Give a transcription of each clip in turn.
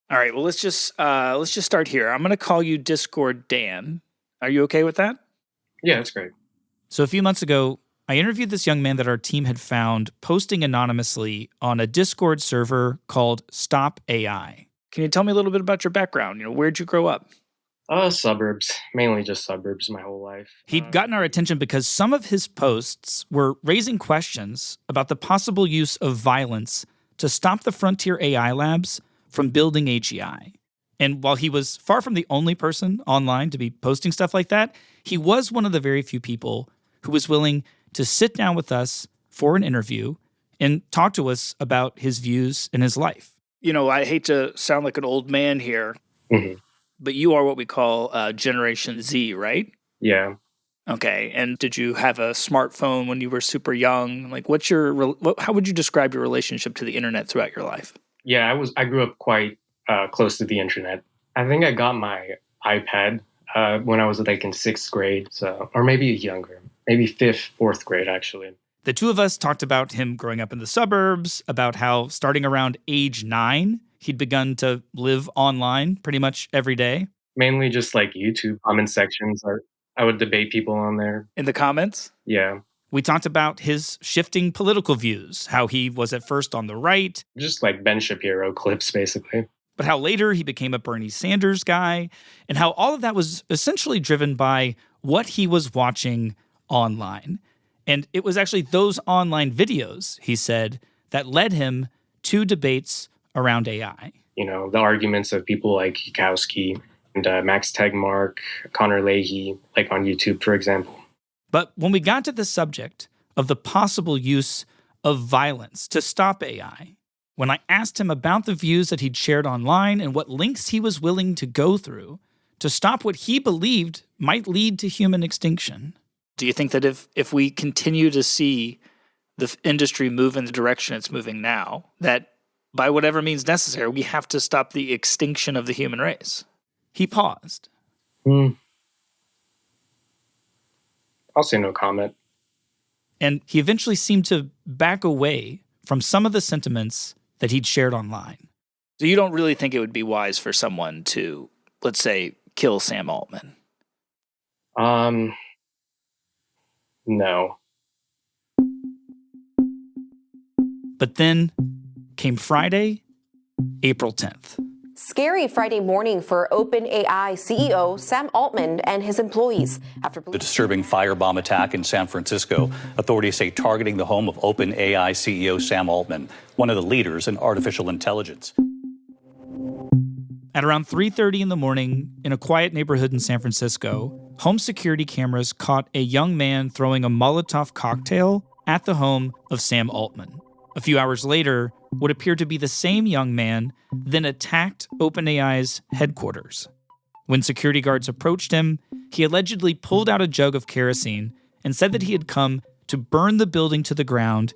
All right, well, let's just start here. I'm going to call you Discord Dan. Are you okay with that? Yeah, that's great. So a few months ago, I interviewed this young man that our team had found posting anonymously on a Discord server called Stop AI. Can you tell me a little bit about your background? Where'd you grow up? Suburbs, mainly just suburbs my whole life. He'd gotten our attention because some of his posts were raising questions about the possible use of violence to stop the frontier AI labs from building AGI. And while he was far from the only person online to be posting stuff like that, he was one of the very few people who was willing to sit down with us for an interview and talk to us about his views and his life. I hate to sound like an old man here, but you are what we call Generation Z, right? Yeah. Okay. And did you have a smartphone when you were super young? Like, how would you describe your relationship to the internet throughout your life? Yeah, I grew up quite close to the internet. I think I got my iPad when I was like in 6th grade, or maybe younger, maybe 5th, 4th grade, actually. The two of us talked about him growing up in the suburbs, about how starting around age 9, he'd begun to live online pretty much every day. Mainly just like YouTube comment sections. I would debate people on there. In the comments? Yeah. We talked about his shifting political views, how he was at first on the right. Just like Ben Shapiro clips, basically. But how later he became a Bernie Sanders guy, and how all of that was essentially driven by what he was watching online. And it was actually those online videos, he said, that led him to debates around AI. The arguments of people like Yudkowsky and Max Tegmark, Connor Leahy, like on YouTube, for example. But when we got to the subject of the possible use of violence to stop AI, when I asked him about the views that he'd shared online and what links he was willing to go through to stop what he believed might lead to human extinction. Do you think that if we continue to see the industry move in the direction it's moving now, that by whatever means necessary, we have to stop the extinction of the human race? He paused. I'll say no comment. And he eventually seemed to back away from some of the sentiments that he'd shared online. So you don't really think it would be wise for someone to, let's say, kill Sam Altman? No. But then came Friday, April 10th. Scary Friday morning for OpenAI CEO Sam Altman and his employees after the disturbing firebomb attack in San Francisco. Authorities say targeting the home of OpenAI CEO Sam Altman, one of the leaders in artificial intelligence. At around 3:30 in the morning, in a quiet neighborhood in San Francisco, home security cameras caught a young man throwing a Molotov cocktail at the home of Sam Altman. A few hours later, what appeared to be the same young man then attacked OpenAI's headquarters. When security guards approached him, he allegedly pulled out a jug of kerosene and said that he had come to burn the building to the ground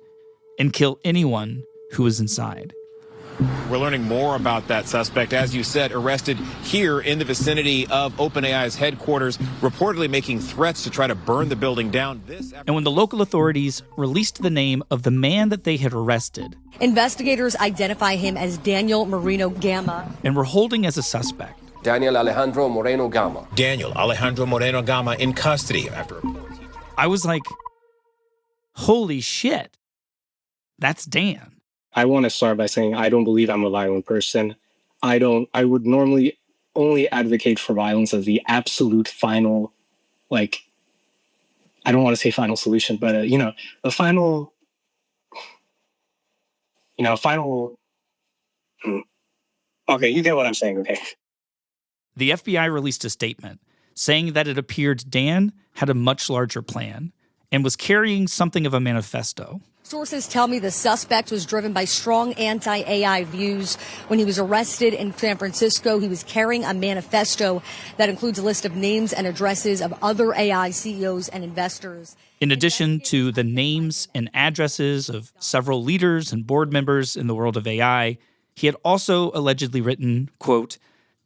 and kill anyone who was inside. We're learning more about that suspect, as you said, arrested here in the vicinity of OpenAI's headquarters, reportedly making threats to try to burn the building down. And when the local authorities released the name of the man that they had arrested, investigators identify him as Daniel Moreno-Gama and were holding as a suspect. Daniel Alejandro Moreno-Gama. Daniel Alejandro Moreno-Gama in custody after. I was like, holy shit, that's Dan. I want to start by saying I don't believe I'm a violent person. I would normally only advocate for violence as the absolute final, I don't want to say final solution, but, the final, okay, you get what I'm saying, okay. The FBI released a statement saying that it appeared Dan had a much larger plan and was carrying something of a manifesto. Sources tell me the suspect was driven by strong anti-AI views. When he was arrested in San Francisco, he was carrying a manifesto that includes a list of names and addresses of other AI CEOs and investors. In addition to the names and addresses of several leaders and board members in the world of AI, he had also allegedly written, quote,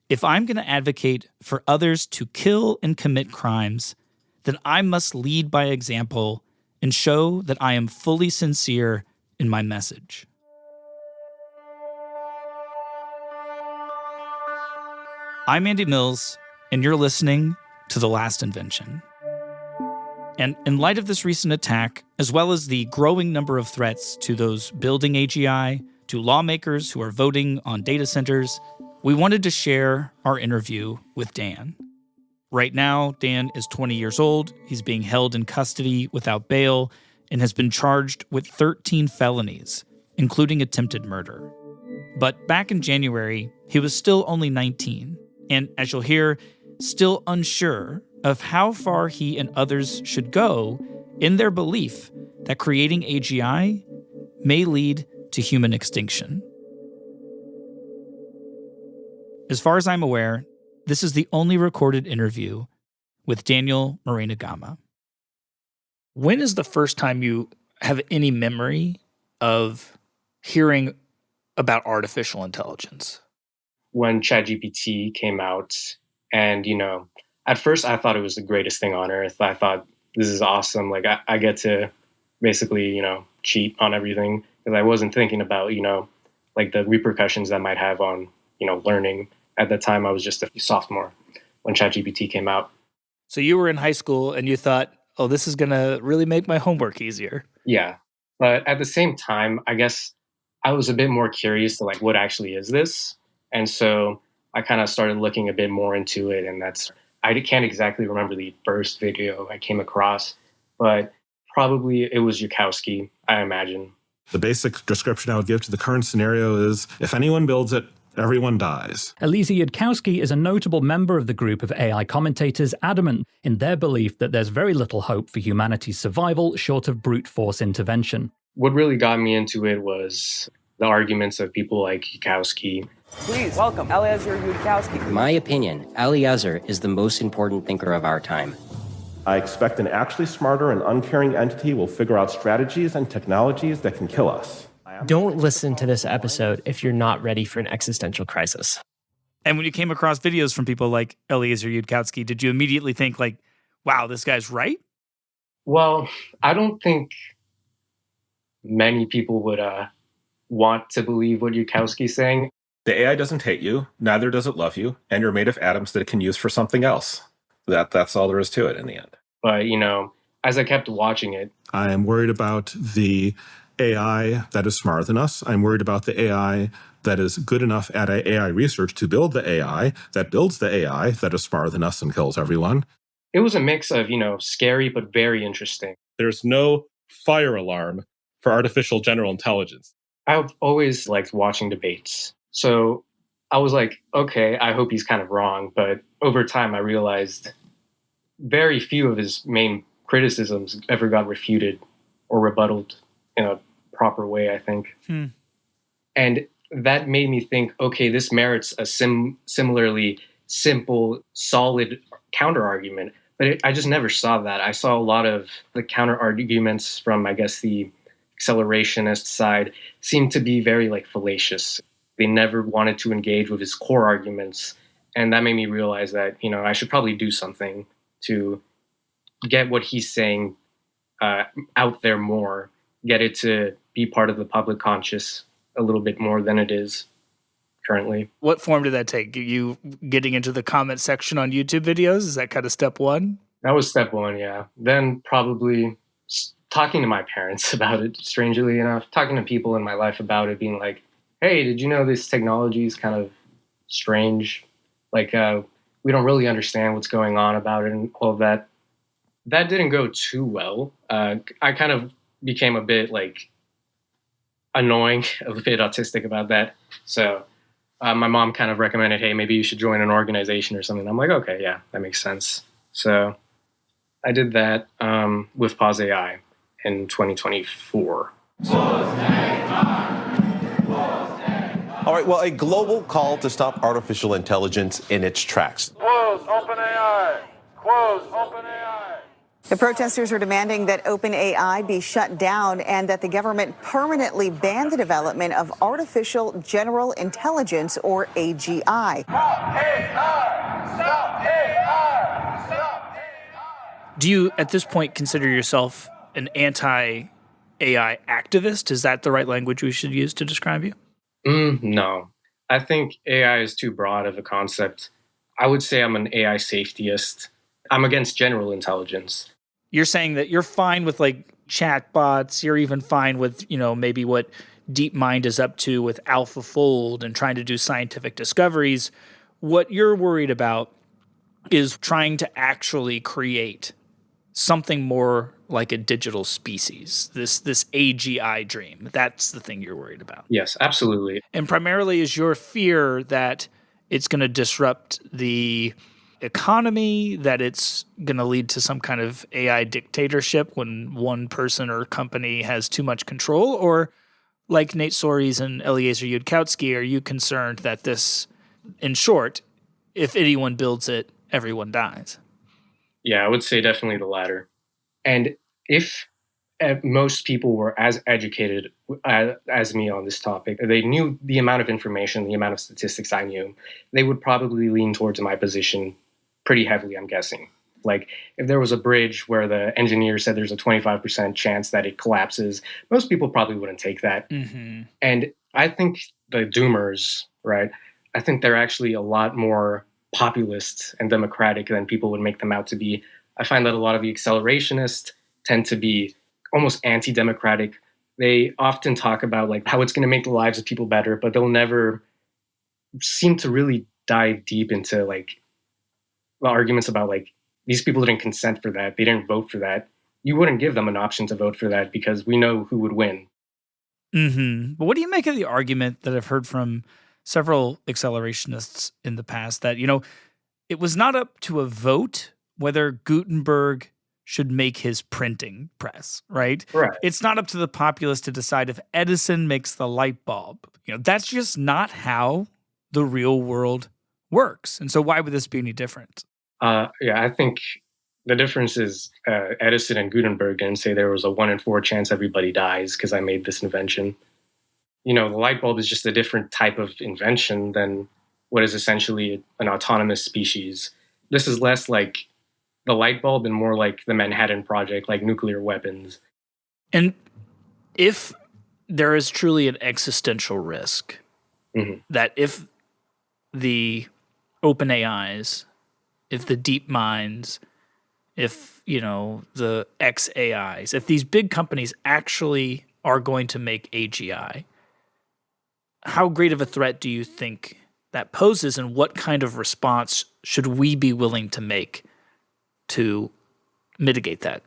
"If I'm going to advocate for others to kill and commit crimes, then I must lead by example and show that I am fully sincere in my message." I'm Andy Mills, and you're listening to The Last Invention. And in light of this recent attack, as well as the growing number of threats to those building AGI, to lawmakers who are voting on data centers, we wanted to share our interview with Dan. Right now, Dan is 20 years old. He's being held in custody without bail and has been charged with 13 felonies, including attempted murder. But back in January, he was still only 19, and as you'll hear, still unsure of how far he and others should go in their belief that creating AGI may lead to human extinction. As far as I'm aware, this is the only recorded interview with Daniel Moreno-Gama. When is the first time you have any memory of hearing about artificial intelligence? When ChatGPT came out, and, at first I thought it was the greatest thing on earth. I thought, this is awesome. Like, I get to basically, cheat on everything, because I wasn't thinking about, like the repercussions that might have on, learning. At the time, I was just a sophomore when ChatGPT came out. So you were in high school and you thought, oh, this is going to really make my homework easier. Yeah. But at the same time, I guess I was a bit more curious to, like, what actually is this? And so I kind of started looking a bit more into it. And I can't exactly remember the first video I came across, but probably it was Yudkowsky, I imagine. The basic description I would give to the current scenario is, if anyone builds it, everyone dies. Elisa Yudkowsky is a notable member of the group of AI commentators adamant in their belief that there's very little hope for humanity's survival short of brute force intervention. What really got me into it was the arguments of people like Yudkowsky. Please welcome Eliezer Yudkowsky. In my opinion, Eliezer is the most important thinker of our time. I expect an actually smarter and uncaring entity will figure out strategies and technologies that can kill us. Don't listen to this episode if you're not ready for an existential crisis. And when you came across videos from people like Eliezer Yudkowsky, did you immediately think, like, wow, this guy's right? Well, I don't think many people would want to believe what Yudkowsky's saying. The AI doesn't hate you, neither does it love you, and you're made of atoms that it can use for something else. That's all there is to it in the end. But, as I kept watching it, I am worried about the AI that is smarter than us. I'm worried about the AI that is good enough at AI research to build the AI that builds the AI that is smarter than us and kills everyone. It was a mix of, scary but very interesting. There's no fire alarm for artificial general intelligence. I've always liked watching debates. So I was like, okay, I hope he's kind of wrong. But over time, I realized very few of his main criticisms ever got refuted or rebutted in a proper way, I think. And that made me think, okay, this merits a similarly simple, solid counter-argument. But I just never saw that. I saw a lot of the counter-arguments from, I guess, the accelerationist side seemed to be very, fallacious. They never wanted to engage with his core arguments. And that made me realize that, I should probably do something to get what he's saying out there more, get it to be part of the public conscious a little bit more than it is currently. What form did that take? You getting into the comment section on YouTube videos? Is that kind of step one? That was step one, yeah. Then probably talking to my parents about it, strangely enough, talking to people in my life about it, being like, hey, did you know this technology is kind of strange? We don't really understand what's going on about it and all of that. That didn't go too well. I kind of became a bit annoying, a bit autistic about that. So my mom kind of recommended, hey, maybe you should join an organization or something. I'm like, okay, yeah, that makes sense. So I did that with Pause AI in 2024. All right, well, a global call to stop artificial intelligence in its tracks. Close OpenAI! Close OpenAI! The protesters are demanding that OpenAI be shut down and that the government permanently ban the development of artificial general intelligence, or AGI. Stop AI! Stop AI! Stop AI! Do you, at this point, consider yourself an anti-AI activist? Is that the right language we should use to describe you? No. I think AI is too broad of a concept I would say I'm an AI safetyist. I'm against general intelligence. You're saying that you're fine with like chatbots. You're even fine with, maybe what DeepMind is up to with AlphaFold and trying to do scientific discoveries. What you're worried about is trying to actually create something more like a digital species, this AGI dream. That's the thing you're worried about. Yes, absolutely. And primarily is your fear that it's going to disrupt the economy, that it's going to lead to some kind of AI dictatorship when one person or company has too much control? Or like Nate Soares and Eliezer Yudkowsky, are you concerned that this, in short, if anyone builds it, everyone dies? Yeah, I would say definitely the latter. And if most people were as educated as me on this topic, they knew the amount of information, the amount of statistics I knew, they would probably lean towards my position pretty heavily, I'm guessing. Like, if there was a bridge where the engineer said there's a 25% chance that it collapses, most people probably wouldn't take that. Mm-hmm. And I think the doomers, right, I think they're actually a lot more populist and democratic than people would make them out to be. I find that a lot of the accelerationists tend to be almost anti-democratic. They often talk about like how it's going to make the lives of people better, but they'll never seem to really dive deep into like the arguments about like these people didn't consent for that, they didn't vote for that. You wouldn't give them an option to vote for that because we know who would win. Mm-hmm. But what do you make of the argument that I've heard from several accelerationists in the past that, it was not up to a vote whether Gutenberg should make his printing press, right? Right. It's not up to the populace to decide if Edison makes the light bulb. That's just not how the real world works. And so why would this be any different? Yeah, I think the difference is Edison and Gutenberg didn't say there was a 1 in 4 chance everybody dies because I made this invention. The light bulb is just a different type of invention than what is essentially an autonomous species. This is less like the light bulb and more like the Manhattan Project, like nuclear weapons. And if there is truly an existential risk that if the OpenAIs, if the DeepMinds, if, the XAIs, if these big companies actually are going to make AGI, how great of a threat do you think that poses, and what kind of response should we be willing to make to mitigate that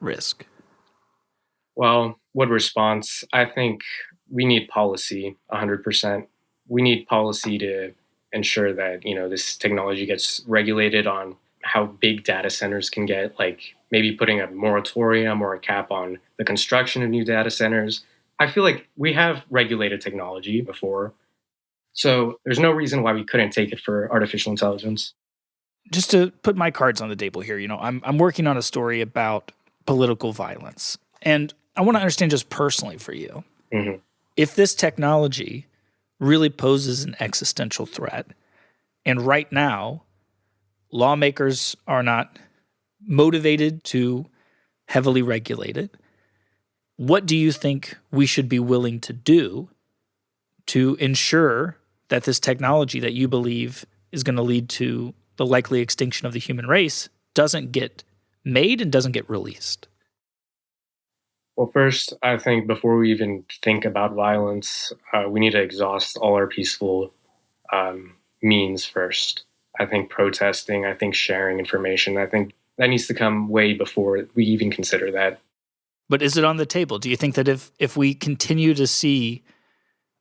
risk? Well, what response? I think we need policy 100%. We need policy to ensure that, this technology gets regulated on how big data centers can get, like maybe putting a moratorium or a cap on the construction of new data centers. I feel like we have regulated technology before, so there's no reason why we couldn't take it for artificial intelligence. Just to put my cards on the table here, I'm working on a story about political violence, and I want to understand just personally for you, if this technology really poses an existential threat, and right now lawmakers are not motivated to heavily regulate it, what do you think we should be willing to do to ensure that this technology that you believe is going to lead to the likely extinction of the human race doesn't get made and doesn't get released? Well, first, I think before we even think about violence, we need to exhaust all our peaceful means first. I think protesting, I think sharing information, I think that needs to come way before we even consider that. But is it on the table? Do you think that if we continue to see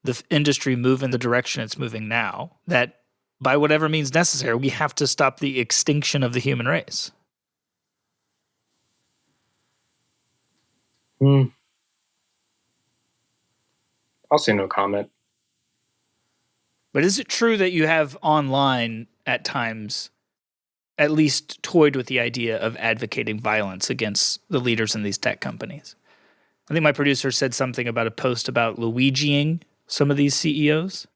the industry move in the direction it's moving now, that by whatever means necessary, we have to stop the extinction of the human race? I'll say no comment. But is it true that you have online at times at least toyed with the idea of advocating violence against the leaders in these tech companies? I think my producer said something about a post about Luigiing some of these CEOs.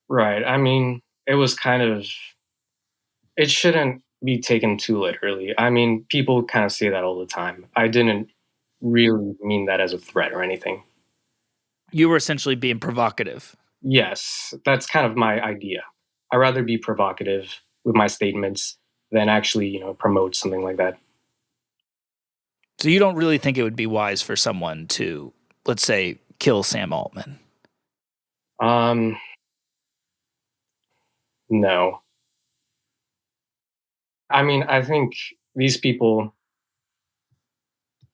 Right. I mean, it shouldn't be taken too literally. I mean, people kind of say that all the time. I didn't really mean that as a threat or anything. You were essentially being provocative. Yes, that's kind of my idea. I'd rather be provocative with my statements than actually, promote something like that. So you don't really think it would be wise for someone to, let's say, kill Sam Altman? No. I mean, I think these people,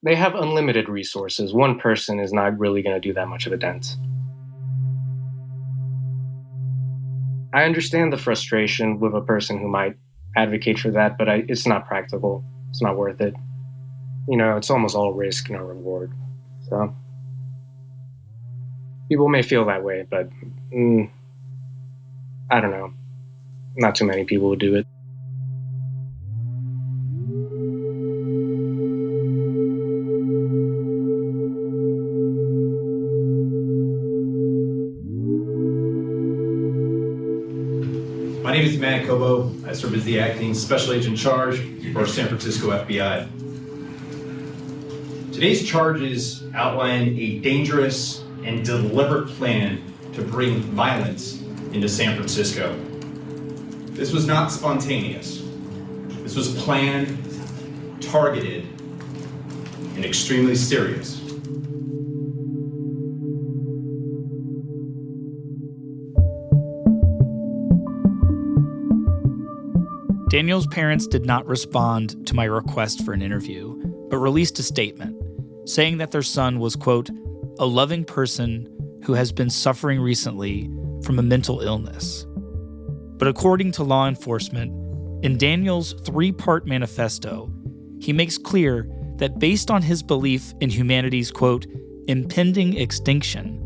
they have unlimited resources. One person is not really going to do that much of a dent. I understand the frustration with a person who might advocate for that, but it's not practical. It's not worth it. It's almost all risk, no reward. So people may feel that way, but I don't know. Not too many people would do it. My name is Mannello. I serve as the acting special agent in charge for San Francisco FBI. Today's charges outline a dangerous and deliberate plan to bring violence into San Francisco. This was not spontaneous. This was planned, targeted, and extremely serious. Daniel's parents did not respond to my request for an interview, but released a statement saying that their son was, quote, a loving person who has been suffering recently from a mental illness. But according to law enforcement, in Daniel's 3-part manifesto, he makes clear that based on his belief in humanity's, quote, impending extinction,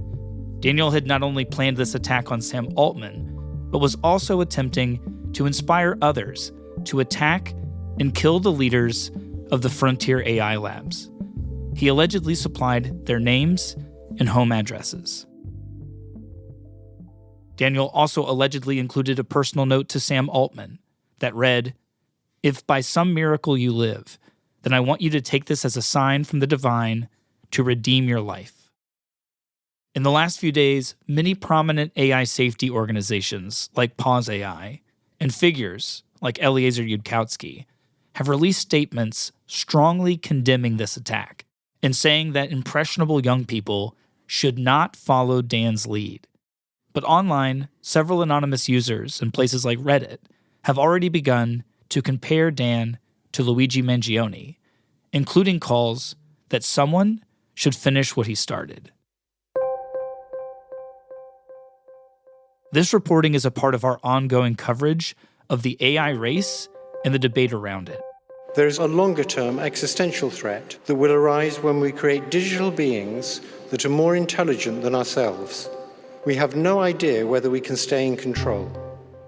Daniel had not only planned this attack on Sam Altman, but was also attempting to inspire others to attack and kill the leaders of the Frontier AI labs. He allegedly supplied their names and home addresses. Daniel also allegedly included a personal note to Sam Altman that read, "If by some miracle you live, then I want you to take this as a sign from the divine to redeem your life." In the last few days, many prominent AI safety organizations like Pause AI and figures like Eliezer Yudkowsky have released statements strongly condemning this attack and saying that impressionable young people should not follow Dan's lead. But online, several anonymous users in places like Reddit have already begun to compare Dan to Luigi Mangione, including calls that someone should finish what he started. This reporting is a part of our ongoing coverage of the AI race and the debate around it. There is a longer-term existential threat that will arise when we create digital beings that are more intelligent than ourselves. We have no idea whether we can stay in control.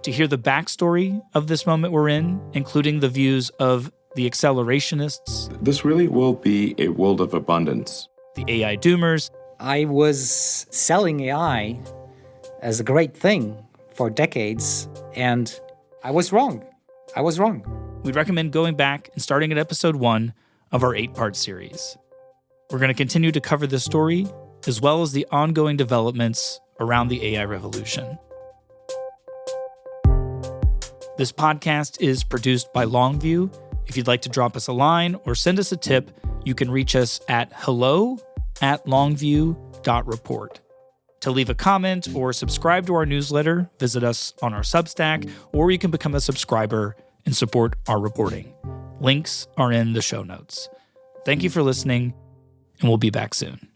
To hear the backstory of this moment we're in, including the views of the accelerationists, this really will be a world of abundance, the AI doomers. I was selling AI as a great thing for decades, and I was wrong. We'd recommend going back and starting at episode 1 of our 8-part series. We're going to continue to cover this story, as well as the ongoing developments around the AI revolution. This podcast is produced by Longview. If you'd like to drop us a line or send us a tip, you can reach us at hello@longview.report. To leave a comment or subscribe to our newsletter, visit us on our Substack, or you can become a subscriber and support our reporting. Links are in the show notes. Thank you for listening, and we'll be back soon.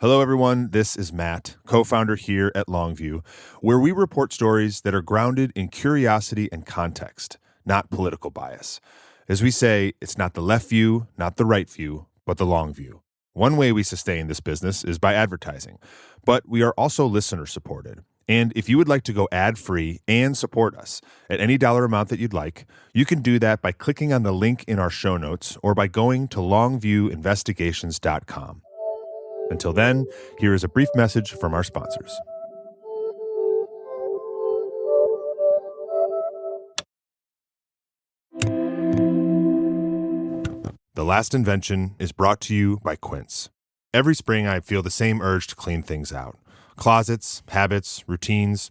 Hello, everyone. This is Matt, co-founder here at Longview, where we report stories that are grounded in curiosity and context, not political bias. As we say, it's not the left view, not the right view, but the long view. One way we sustain this business is by advertising, but we are also listener-supported. And if you would like to go ad-free and support us at any dollar amount that you'd like, you can do that by clicking on the link in our show notes or by going to longviewinvestigations.com. Until then, here is a brief message from our sponsors. The Last Invention is brought to you by Quince. Every spring, I feel the same urge to clean things out. Closets, habits, routines.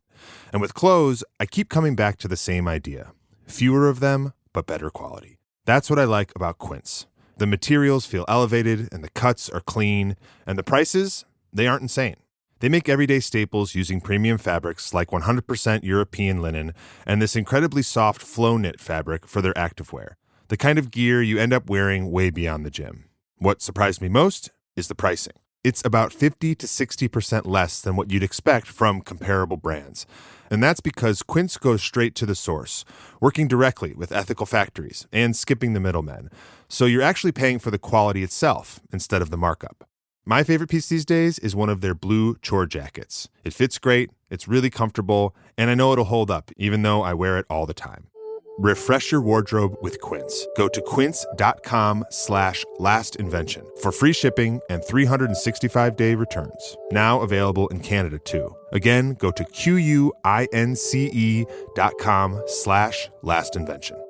And with clothes, I keep coming back to the same idea. Fewer of them, but better quality. That's what I like about Quince. The materials feel elevated, and the cuts are clean, and the prices, they aren't insane. They make everyday staples using premium fabrics like 100% European linen and this incredibly soft flow knit fabric for their activewear. The kind of gear you end up wearing way beyond the gym. What surprised me most is the pricing. It's about 50 to 60% less than what you'd expect from comparable brands. And that's because Quince goes straight to the source, working directly with ethical factories and skipping the middlemen. So you're actually paying for the quality itself instead of the markup. My favorite piece these days is one of their blue chore jackets. It fits great, it's really comfortable, and I know it'll hold up even though I wear it all the time. Refresh your wardrobe with Quince. Go to quince.com/lastinvention for free shipping and 365-day returns. Now available in Canada too. Again, go to QUINCE.com/lastinvention.